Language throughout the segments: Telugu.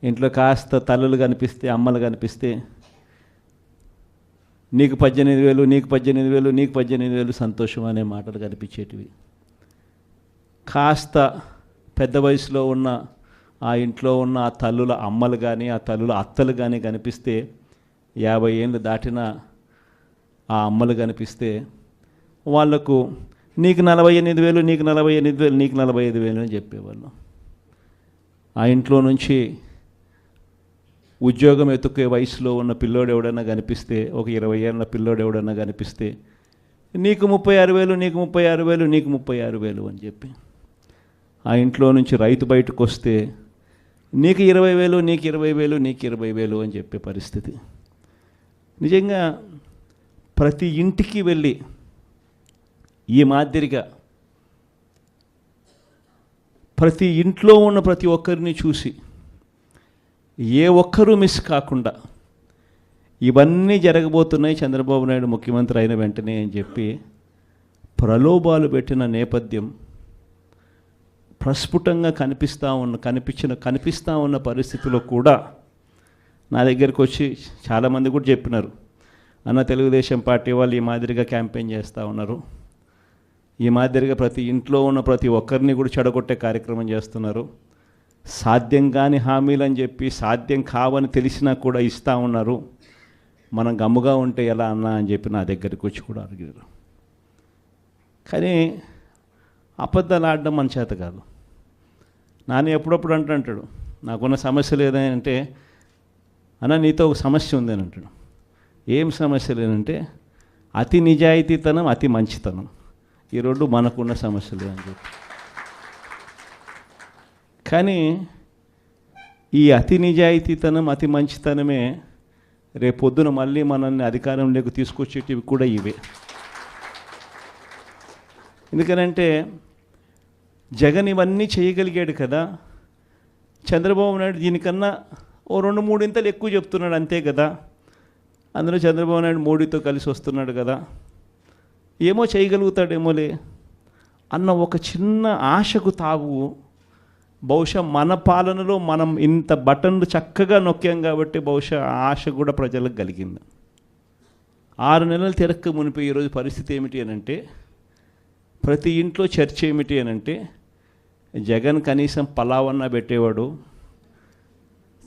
ఇంట్లో కాస్త తల్లులు కనిపిస్తే, అమ్మలు కనిపిస్తే నీకు 18,000, నీకు 18,000, నీకు 18,000 సంతోషం అనే మాటలు కనిపించేటివి. కాస్త పెద్ద వయసులో ఉన్న ఆ ఇంట్లో ఉన్న ఆ తల్లుల అమ్మలు కానీ, ఆ తల్లుల అత్తలు కానీ కనిపిస్తే, 50 ఏళ్ళు దాటిన ఆ అమ్మలు కనిపిస్తే వాళ్లకు నీకు 48,000, నీకు 48,000, నీకు 45,000 అని చెప్పేవాళ్ళు. ఆ ఇంట్లో నుంచి ఉద్యోగం ఎత్తుకే వయసులో ఉన్న పిల్లోడు ఎవడన్నా కనిపిస్తే, ఒక 20 ఏళ్ళ పిల్లోడు ఎవడన్నా కనిపిస్తే నీకు 36,000, నీకు 36,000, నీకు 36,000 అని చెప్పి, ఆ ఇంట్లో నుంచి రైతు బయటకు వస్తే నీకు 20,000, నీకు 20,000, నీకు 20,000 అని చెప్పే పరిస్థితి. నిజంగా ప్రతి ఇంటికి వెళ్ళి ఈ మాదిరిగా ప్రతి ఇంట్లో ఉన్న ప్రతి ఒక్కరిని చూసి ఏ ఒక్కరూ మిస్ కాకుండా ఇవన్నీ జరగబోతున్నాయి చంద్రబాబు నాయుడు ముఖ్యమంత్రి అయిన వెంటనే అని చెప్పి ప్రలోభాలు పెట్టిన నేపథ్యం ప్రస్ఫుటంగా కనిపిస్తూ ఉన్న పరిస్థితిలో కూడా నా దగ్గరికి వచ్చి చాలామంది కూడా చెప్పినారు, అన్న తెలుగుదేశం పార్టీ వాళ్ళు ఈ మాదిరిగా క్యాంపెయిన్ చేస్తూ ఉన్నారు, ఈ మాదిరిగా ప్రతి ఇంట్లో ఉన్న ప్రతి ఒక్కరిని కూడా చెడగొట్టే కార్యక్రమం చేస్తున్నారు, సాధ్యం కాని హామీలు అని చెప్పి సాధ్యం కావని తెలిసినా కూడా ఇస్తూ ఉన్నారు, మనం గమ్ముగా ఉంటే ఎలా అన్నా అని చెప్పి నా దగ్గరికి వచ్చి కూడా అడిగారు. కానీ అబద్ధాలు ఆడడం మన చేత కాదు. నాని ఎప్పుడప్పుడు అంటాడు, నాకున్న సమస్య లేదంటే, అన్న నీతో ఒక సమస్య ఉంది అని అంటాడు. ఏం సమస్య లేదంటే అతి నిజాయితీతనం, అతి మంచితనం, ఈ రెండు మనకున్న సమస్యలు అని చెప్పి. కానీ ఈ అతి నిజాయితీతనం, అతి మంచితనమే రేపొద్దున మళ్ళీ మనల్ని అధికారంలోకి తీసుకొచ్చేటివి కూడా ఇవే. ఎందుకనంటే జగన్ ఇవన్నీ చేయగలిగాడు కదా, చంద్రబాబు నాయుడు దీనికన్నా ఓ 2-3 ఇంతలు ఎక్కువ చెప్తున్నాడు అంతే కదా, అందులో చంద్రబాబు నాయుడు మోడీతో కలిసి వస్తున్నాడు కదా, ఏమో చేయగలుగుతాడేమోలే అన్న ఒక చిన్న ఆశకు తావు బహుశా మన పాలనలో మనం ఇంత బటన్లు చక్కగా నొక్కాం కాబట్టి బహుశా ఆశ కూడా ప్రజలకు కలిగింది. 6 నెలలు తిరక్క మునిపి ఈరోజు పరిస్థితి ఏమిటి అని అంటే, ప్రతి ఇంట్లో చర్చ ఏమిటి అని అంటే, జగన్ కనీసం పలావన్నా పెట్టేవాడు,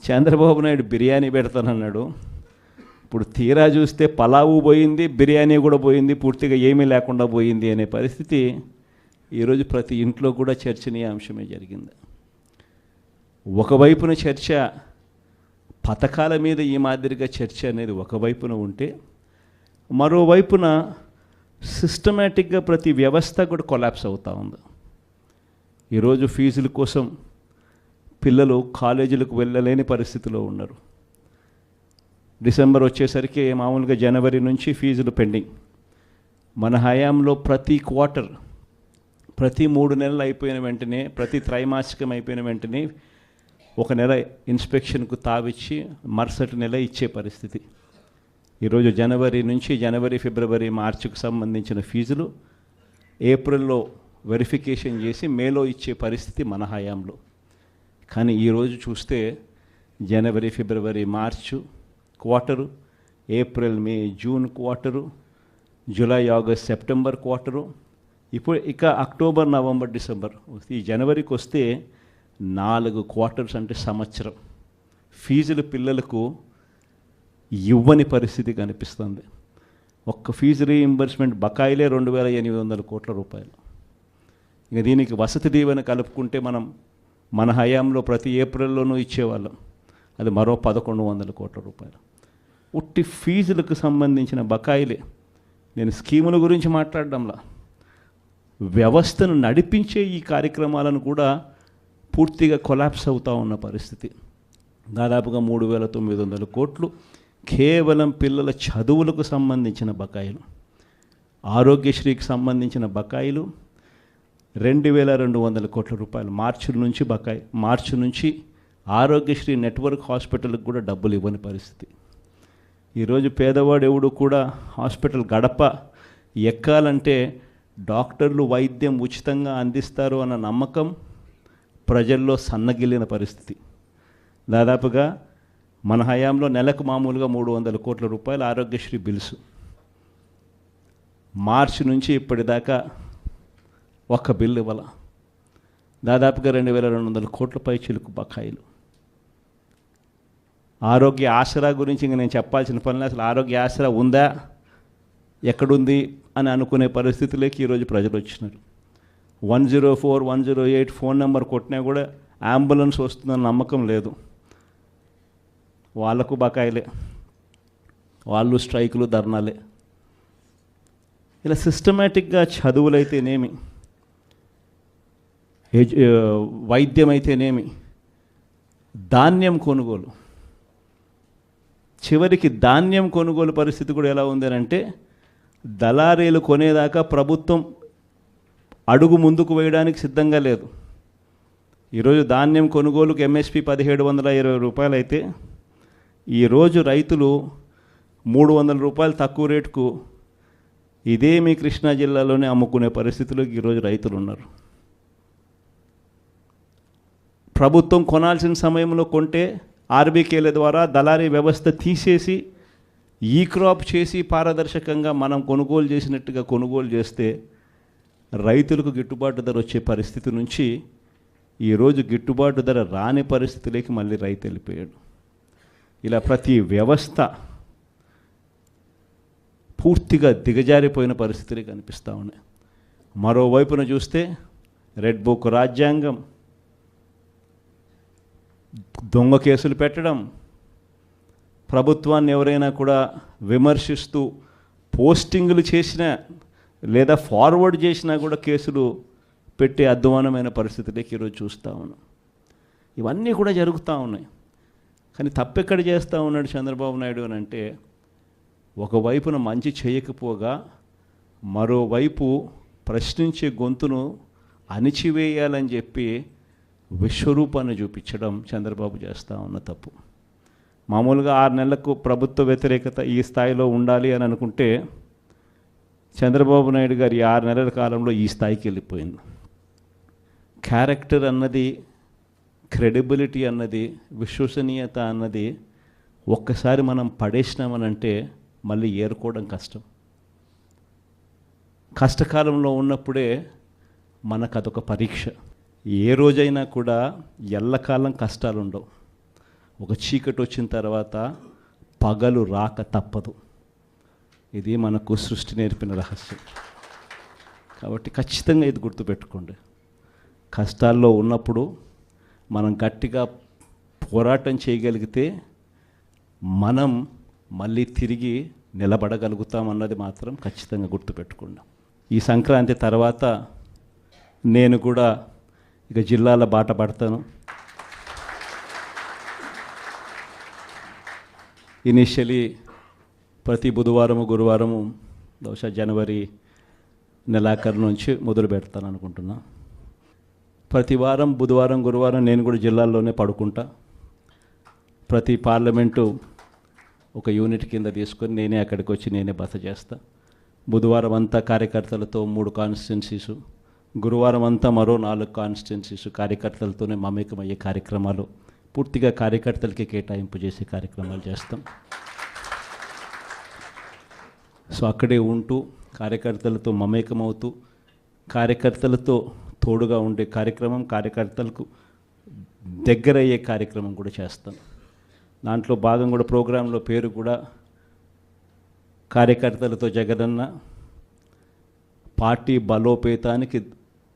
చంద్రబాబు నాయుడు బిర్యానీ పెడతానన్నాడు, ఇప్పుడు తీరా చూస్తే పలావు పోయింది, బిర్యానీ కూడా పోయింది, పూర్తిగా ఏమీ లేకుండా పోయింది అనే పరిస్థితి ఈరోజు ప్రతి ఇంట్లో కూడా చర్చనీయాంశమే జరిగింది. ఒకవైపున చర్చ పథకాల మీద ఈ మాదిరిగా చర్చ అనేది ఒకవైపున ఉంటే, మరోవైపున సిస్టమేటిక్గా ప్రతి వ్యవస్థ కూడా కొలాప్స్ అవుతూ ఉంది. ఈరోజు ఫీజుల కోసం పిల్లలు కాలేజీలకు వెళ్ళలేని పరిస్థితిలో ఉన్నారు. డిసెంబర్ వచ్చేసరికి మామూలుగా జనవరి నుంచి ఫీజులు పెండింగ్. మన హయాంలో ప్రతి క్వార్టర్, ప్రతి 3 నెలలు అయిపోయిన వెంటనే, ప్రతి త్రైమాసికం అయిపోయిన వెంటనే ఒక నెల ఇన్స్పెక్షన్కు తావిచ్చి మరుసటి నెల ఇచ్చే పరిస్థితి. ఈరోజు జనవరి నుంచి ఫిబ్రవరి, మార్చికి సంబంధించిన ఫీజులు ఏప్రిల్లో వెరిఫికేషన్ చేసి మేలో ఇచ్చే పరిస్థితి మన హయాంలో. కానీ ఈరోజు చూస్తే జనవరి, ఫిబ్రవరి, March quarter, April, May, June quarter, July, August, September quarter, ఇప్పుడు ఇక అక్టోబర్, నవంబర్, డిసెంబర్, ఈ జనవరికి వస్తే 4 క్వార్టర్స్ అంటే సంవత్సరం ఫీజులు పిల్లలకు ఇవ్వని పరిస్థితి కనిపిస్తుంది. ఒక్క ఫీజు రీయింబర్స్మెంట్ బకాయిలే 2,800 కోట్ల రూపాయలు. ఇక దీనికి వసతి దీవెన కలుపుకుంటే మన హయాంలో ప్రతి ఏప్రిల్లోనూ ఇచ్చేవాళ్ళం, అది మరో 1,100 కోట్ల రూపాయలు. ఉట్టి ఫీజులకు సంబంధించిన బకాయిలే. నేను స్కీముల గురించి మాట్లాడడంలా, వ్యవస్థను నడిపించే ఈ కార్యక్రమాలను కూడా పూర్తిగా కొలాప్స్ అవుతూ ఉన్న పరిస్థితి. దాదాపుగా 3,900 కోట్లు కేవలం పిల్లల చదువులకు సంబంధించిన బకాయిలు. ఆరోగ్యశ్రీకి సంబంధించిన బకాయిలు 2,200 కోట్ల రూపాయలు మార్చి నుంచి ఆరోగ్యశ్రీ నెట్వర్క్ హాస్పిటల్కి కూడా డబ్బులు ఇవ్వని పరిస్థితి. ఈరోజు పేదవాడు ఎవడు కూడా హాస్పిటల్ గడప ఎక్కాలంటే డాక్టర్లు వైద్యం ఉచితంగా అందిస్తారు అన్న నమ్మకం ప్రజల్లో సన్నగిల్లిన పరిస్థితి. దాదాపుగా మన హయాంలో నెలకు మామూలుగా 300 కోట్ల రూపాయలు ఆరోగ్యశ్రీ బిల్స్. మార్చి నుంచి ఇప్పటిదాకా ఒక్క బిల్లు ఇవ్వాల. దాదాపుగా 2200 కోట్ల పై చిలుకు బకాయిలు. ఆరోగ్య ఆసరా గురించి ఇంక నేను చెప్పాల్సిన పనిలో అసలు ఆరోగ్య ఆసరా ఉందా, ఎక్కడుంది అని అనుకునే పరిస్థితులకి ఈరోజు ప్రజలు వచ్చినారు. 104, 108 ఫోన్ నెంబర్ కొట్టినా కూడా అంబులెన్స్ వస్తుందన్న నమ్మకం లేదు. వాళ్ళకు బకాయిలే, వాళ్ళు స్ట్రైకులు, ధర్నాలే. ఇలా సిస్టమేటిక్గా చదువులైతేనేమి, వైద్యం అయితేనేమి, ధాన్యం కొనుగోలు, చివరికి ధాన్యం కొనుగోలు పరిస్థితి కూడా ఎలా ఉంది అంటే దళారీలు కొనేదాకా ప్రభుత్వం అడుగు ముందుకు వేయడానికి సిద్ధంగా లేదు. ఈరోజు ధాన్యం కొనుగోలుకు ఎంఎస్పి 1720 రూపాయలు అయితే ఈరోజు రైతులు 300 రూపాయలు తక్కువ రేటుకు ఇదే మీ కృష్ణా జిల్లాలోనే అమ్ముకునే పరిస్థితుల్లో ఈరోజు రైతులు ఉన్నారు. ప్రభుత్వం కొనాల్సిన సమయంలో కొంటే ఆర్బీకేల ద్వారా దళారీ వ్యవస్థ తీసేసి ఈ క్రాప్ చేసి పారదర్శకంగా మనం కొనుగోలు చేసినట్టుగా కొనుగోలు చేస్తే రైతులకు గిట్టుబాటు ధర వచ్చే పరిస్థితి నుంచి ఈరోజు గిట్టుబాటు ధర రాని పరిస్థితిలోకి మళ్ళీ రైతు వెళ్ళిపోయాడు. ఇలా ప్రతి వ్యవస్థ పూర్తిగా దిగజారిపోయిన పరిస్థితులు కనిపిస్తూ ఉన్నాయి. మరోవైపున చూస్తే రెడ్ బుక్ రాజ్యాంగం, దొంగ కేసులు పెట్టడం, ప్రభుత్వాన్ని ఎవరైనా కూడా విమర్శిస్తూ పోస్టింగులు చేసినా లేదా ఫార్వర్డ్ చేసినా కూడా కేసులు పెట్టే అధ్వానమైన పరిస్థితులకి ఈరోజు చూస్తూ ఉన్నాం. ఇవన్నీ కూడా జరుగుతూ ఉన్నాయి. కానీ తప్పెక్కడ చేస్తూ ఉన్నాడు చంద్రబాబు నాయుడు అని అంటే, ఒకవైపున మంచి చేయకపోగా మరోవైపు ప్రశ్నించే గొంతును అణిచివేయాలని చెప్పి విశ్వరూపాన్ని చూపించడం చంద్రబాబు చేస్తూ ఉన్న తప్పు. మామూలుగా 6 నెలలకు ప్రభుత్వ వ్యతిరేకత ఈ స్థాయిలో ఉండాలి అని అనుకుంటే చంద్రబాబు నాయుడు గారి 6 నెలల కాలంలో ఈ స్థాయికి వెళ్ళిపోయింది. క్యారెక్టర్ అన్నది, క్రెడిబిలిటీ అన్నది, విశ్వసనీయత అన్నది ఒక్కసారి మనం పడేసినామనంటే మళ్ళీ ఏరుకోవడం కష్టం. కష్టకాలంలో ఉన్నప్పుడే మనకు అదొక పరీక్ష. ఏ రోజైనా కూడా ఎల్లకాలం కష్టాలు ఉండవు. ఒక చీకటి వచ్చిన తర్వాత పగలు రాక తప్పదు. ఇది మనకు సృష్టి నేర్పిన రహస్యం. కాబట్టి ఖచ్చితంగా ఇది గుర్తుపెట్టుకోండి. కష్టాల్లో ఉన్నప్పుడు మనం గట్టిగా పోరాటం చేయగలిగితే మనం మళ్ళీ తిరిగి నిలబడగలుగుతామన్నది మాత్రం ఖచ్చితంగా గుర్తుపెట్టుకోండి. ఈ సంక్రాంతి తర్వాత నేను కూడా ఇక జిల్లాల బాట పడతాను. ఇనిషియలీ ప్రతి బుధవారము, గురువారము, బహుశా జనవరి నెలాఖరు నుంచి మొదలు పెడతాను అనుకుంటున్నా. ప్రతి వారం బుధవారం, గురువారం నేను కూడా జిల్లాల్లోనే పడుకుంటా. ప్రతి పార్లమెంటు ఒక యూనిట్ కింద తీసుకొని నేనే అక్కడికి వచ్చి నేనే బస చేస్తా. బుధవారం అంతా కార్యకర్తలతో 3 కాన్స్టిట్యున్సీసు, గురువారం అంతా మరో 4 కాన్స్టిట్యున్సీసు కార్యకర్తలతోనే మమేకమయ్యే కార్యక్రమాలు, పూర్తిగా కార్యకర్తలకి కేటాయింపు చేసే కార్యక్రమాలు చేస్తాం. సో అక్కడే ఉంటూ కార్యకర్తలతో మమేకమవుతూ కార్యకర్తలతో తోడుగా ఉండే కార్యక్రమం, కార్యకర్తలకు దగ్గరయ్యే కార్యక్రమం కూడా చేస్తాం. దాంట్లో భాగం కూడా ప్రోగ్రాంలో పేరు కూడా కార్యకర్తలతో జగనన్న, పార్టీ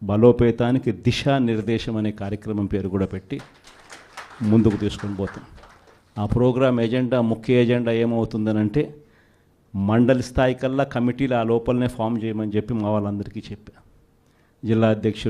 బలోపేతానికి దిశానిర్దేశం అనే కార్యక్రమం పేరు కూడా పెట్టి ముందుకు తీసుకొని పోతాం. ఆ ప్రోగ్రాం ఎజెండా, ముఖ్య ఎజెండా ఏమవుతుందనంటే మండలి స్థాయి కల్లా కమిటీలు ఆ లోపలనే ఫామ్ చేయమని చెప్పి మా వాళ్ళందరికీ చెప్పా. జిల్లా అధ్యక్షులు